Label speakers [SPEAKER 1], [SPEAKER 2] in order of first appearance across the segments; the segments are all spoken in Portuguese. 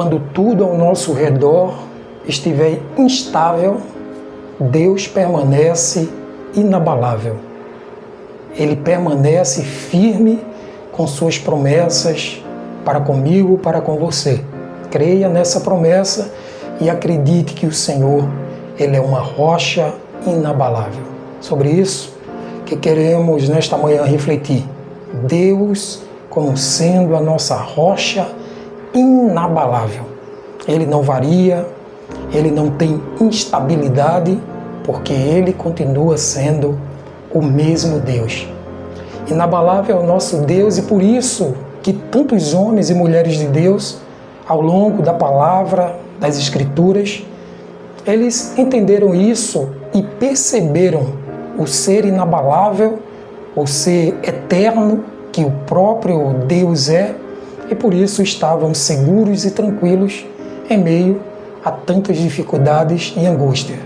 [SPEAKER 1] quando tudo ao nosso redor estiver instável, Deus permanece inabalável. Ele permanece firme com suas promessas para comigo, para com você. Creia nessa promessa e acredite que o Senhor, Ele é uma rocha inabalável. Sobre isso que queremos nesta manhã refletir. Deus como sendo a nossa rocha inabalável. Ele não varia, Ele não tem instabilidade, porque Ele continua sendo o mesmo Deus. Inabalável é o nosso Deus e por isso que tantos homens e mulheres de Deus, ao longo da palavra, das Escrituras, eles entenderam isso e perceberam o ser inabalável, o ser eterno que o próprio Deus é, e por isso estavam seguros e tranquilos em meio a tantas dificuldades e angústia.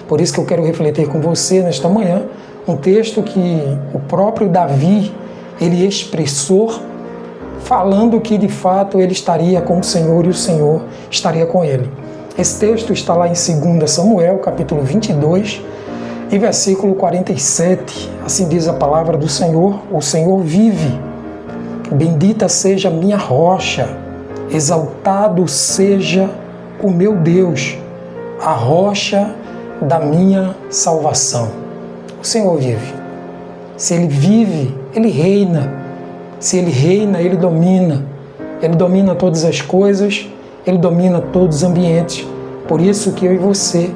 [SPEAKER 1] Por isso que eu quero refletir com você nesta manhã um texto que o próprio Davi, ele expressou, falando que de fato ele estaria com o Senhor e o Senhor estaria com ele. Esse texto está lá em 2 Samuel, capítulo 22, e versículo 47, assim diz a palavra do Senhor: o Senhor vive, bendita seja a minha rocha, exaltado seja o meu Deus, a rocha da minha salvação. O Senhor vive. Se Ele vive, Ele reina. Se Ele reina, Ele domina. Ele domina todas as coisas, Ele domina todos os ambientes. Por isso que eu e você,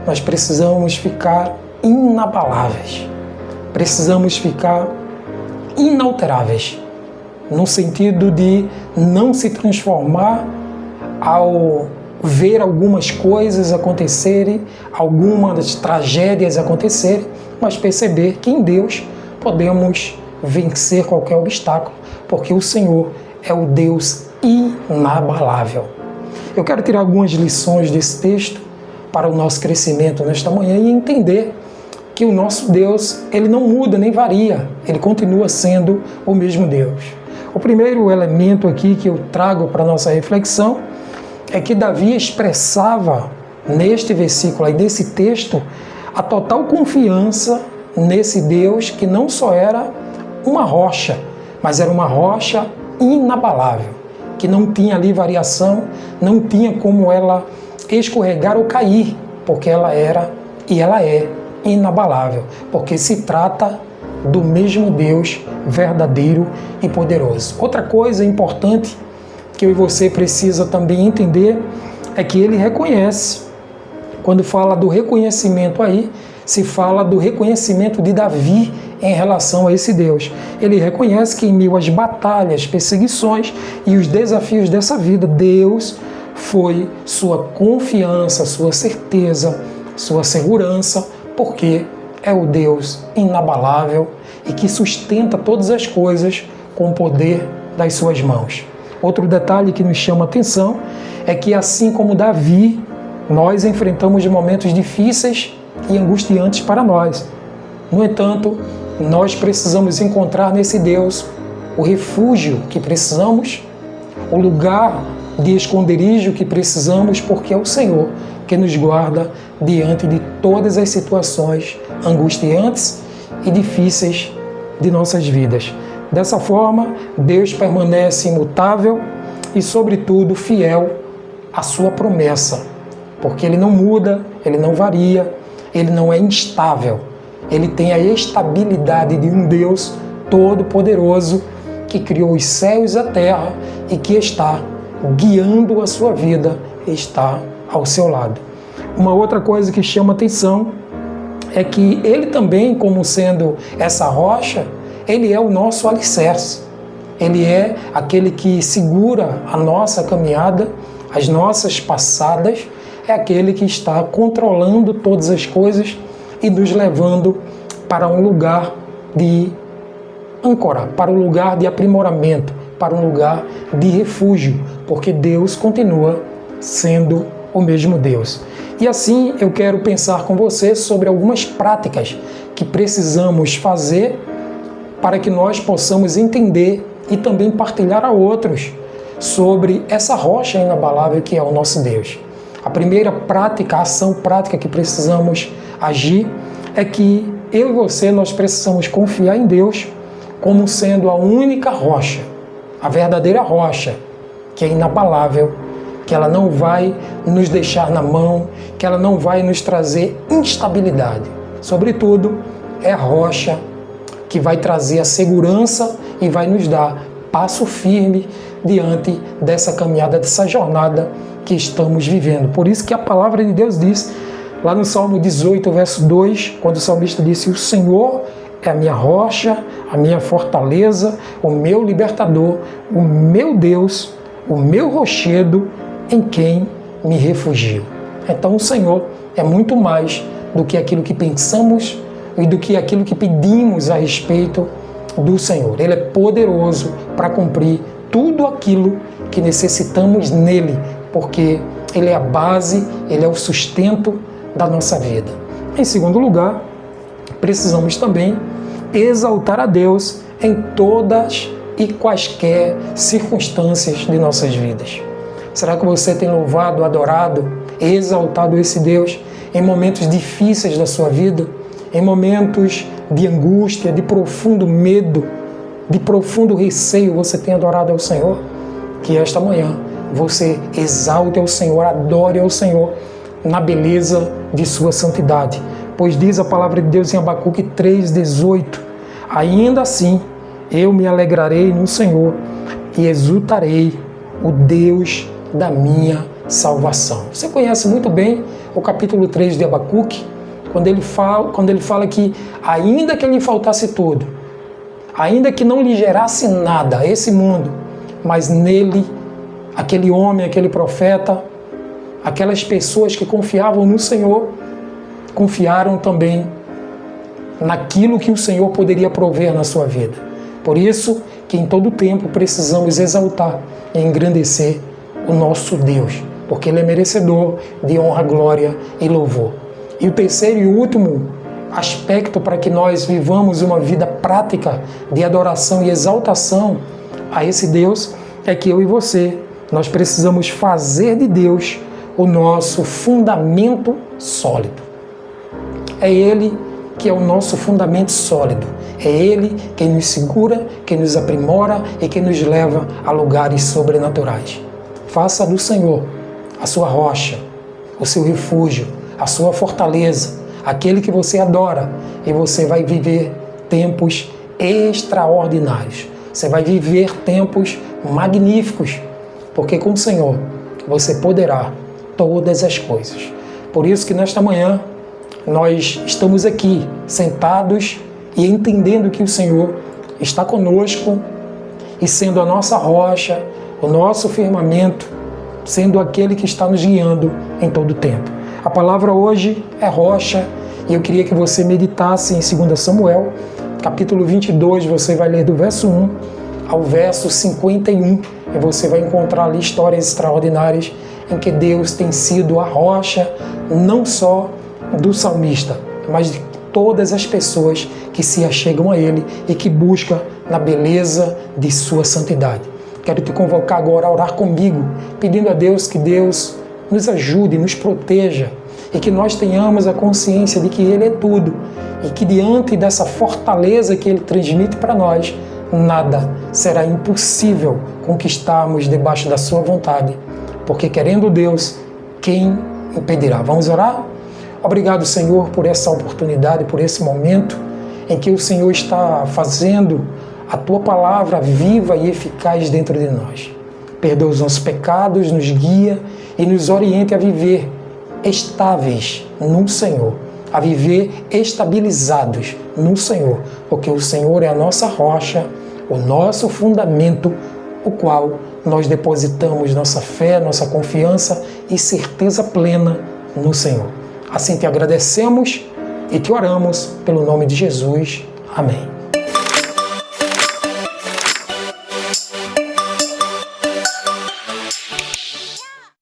[SPEAKER 1] nós precisamos ficar inabaláveis. Precisamos ficar inalteráveis, no sentido de não se transformar ao ver algumas coisas acontecerem, algumas tragédias acontecerem, mas perceber que em Deus podemos vencer qualquer obstáculo, porque o Senhor é o Deus inabalável. Eu quero tirar algumas lições desse texto para o nosso crescimento nesta manhã e entender que o nosso Deus, ele não muda nem varia, ele continua sendo o mesmo Deus. O primeiro elemento aqui que eu trago para a nossa reflexão é que Davi expressava neste versículo aí, nesse texto, a total confiança nesse Deus que não só era uma rocha, mas era uma rocha inabalável, que não tinha ali variação, não tinha como ela escorregar ou cair, porque ela era e ela é inabalável, porque se trata do mesmo Deus verdadeiro e poderoso. Outra coisa importante que eu e você precisa também entender é que ele reconhece, quando fala do reconhecimento aí, se fala do reconhecimento de Davi em relação a esse Deus. Ele reconhece que em meio às batalhas, perseguições e os desafios dessa vida, Deus foi sua confiança, sua certeza, sua segurança, porque é o Deus inabalável e que sustenta todas as coisas com o poder das suas mãos. Outro detalhe que nos chama a atenção é que, assim como Davi, nós enfrentamos momentos difíceis e angustiantes para nós. No entanto, nós precisamos encontrar nesse Deus o refúgio que precisamos, o lugar de esconderijo que precisamos, porque é o Senhor que nos guarda diante de todas as situações angustiantes e difíceis de nossas vidas. Dessa forma, Deus permanece imutável e, sobretudo, fiel à sua promessa, porque Ele não muda, Ele não varia, Ele não é instável. Ele tem a estabilidade de um Deus todo-poderoso que criou os céus e a terra e que está guiando a sua vida, está ao seu lado. Uma outra coisa que chama atenção é que Ele também, como sendo essa rocha, Ele é o nosso alicerce. Ele é aquele que segura a nossa caminhada, as nossas passadas, é aquele que está controlando todas as coisas e nos levando para um lugar de âncora, para um lugar de aprimoramento, para um lugar de refúgio, porque Deus continua sendo o mesmo Deus. E assim eu quero pensar com você sobre algumas práticas que precisamos fazer para que nós possamos entender e também partilhar a outros sobre essa rocha inabalável que é o nosso Deus. A primeira prática, a ação prática que precisamos agir é que eu e você, nós precisamos confiar em Deus como sendo a única rocha, a verdadeira rocha, que é inabalável, que ela não vai nos deixar na mão, que ela não vai nos trazer instabilidade. Sobretudo, é a rocha que vai trazer a segurança e vai nos dar passo firme diante dessa caminhada, dessa jornada que estamos vivendo. Por isso que a palavra de Deus diz, lá no Salmo 18, verso 2, quando o salmista disse: o Senhor é a minha rocha, a minha fortaleza, o meu libertador, o meu Deus, o meu rochedo, em quem me refugio. Então o Senhor é muito mais do que aquilo que pensamos e do que aquilo que pedimos a respeito do Senhor. Ele é poderoso para cumprir tudo aquilo que necessitamos nele, porque Ele é a base, Ele é o sustento da nossa vida. Em segundo lugar, precisamos também exaltar a Deus em todas e quaisquer circunstâncias de nossas vidas. Será que você tem louvado, adorado, exaltado esse Deus em momentos difíceis da sua vida, em momentos de angústia, de profundo medo, de profundo receio? Você tem adorado ao Senhor? Que esta manhã você exalte ao Senhor, adore ao Senhor na beleza de sua santidade. Pois diz a palavra de Deus em Abacuque 3,18: ainda assim eu me alegrarei no Senhor e exultarei o Deus da minha salvação. Você conhece muito bem o capítulo 3 de Abacuque, quando ele fala que ainda que lhe faltasse tudo, ainda que não lhe gerasse nada a esse mundo, mas nele, aquele homem, aquele profeta, aquelas pessoas que confiavam no Senhor, confiaram também naquilo que o Senhor poderia prover na sua vida. Por isso que em todo tempo precisamos exaltar e engrandecer o nosso Deus, porque Ele é merecedor de honra, glória e louvor. E o terceiro e último aspecto para que nós vivamos uma vida prática de adoração e exaltação a esse Deus é que eu e você, nós precisamos fazer de Deus o nosso fundamento sólido. É Ele que é o nosso fundamento sólido. É Ele quem nos segura, quem nos aprimora e quem nos leva a lugares sobrenaturais. Faça do Senhor a sua rocha, o seu refúgio, a sua fortaleza, aquele que você adora, e você vai viver tempos extraordinários. Você vai viver tempos magníficos, porque com o Senhor você poderá todas as coisas. Por isso que nesta manhã nós estamos aqui sentados e entendendo que o Senhor está conosco e sendo a nossa rocha, o nosso firmamento, sendo aquele que está nos guiando em todo o tempo. A palavra hoje é rocha, e eu queria que você meditasse em 2 Samuel, capítulo 22, você vai ler do verso 1 ao verso 51, e você vai encontrar ali histórias extraordinárias em que Deus tem sido a rocha, não só do salmista, mas de todas as pessoas que se achegam a Ele e que buscam na beleza de sua santidade. Quero te convocar agora a orar comigo, pedindo a Deus que Deus nos ajude, nos proteja e que nós tenhamos a consciência de que Ele é tudo e que diante dessa fortaleza que Ele transmite para nós, nada será impossível conquistarmos debaixo da sua vontade, porque querendo Deus, quem impedirá? Vamos orar? Obrigado, Senhor, por essa oportunidade, por esse momento em que o Senhor está fazendo a Tua palavra viva e eficaz dentro de nós. Perdoa os nossos pecados, nos guia e nos oriente a viver estáveis no Senhor, a viver estabilizados no Senhor, porque o Senhor é a nossa rocha, o nosso fundamento, o qual nós depositamos nossa fé, nossa confiança e certeza plena no Senhor. Assim te agradecemos e te oramos pelo nome de Jesus. Amém.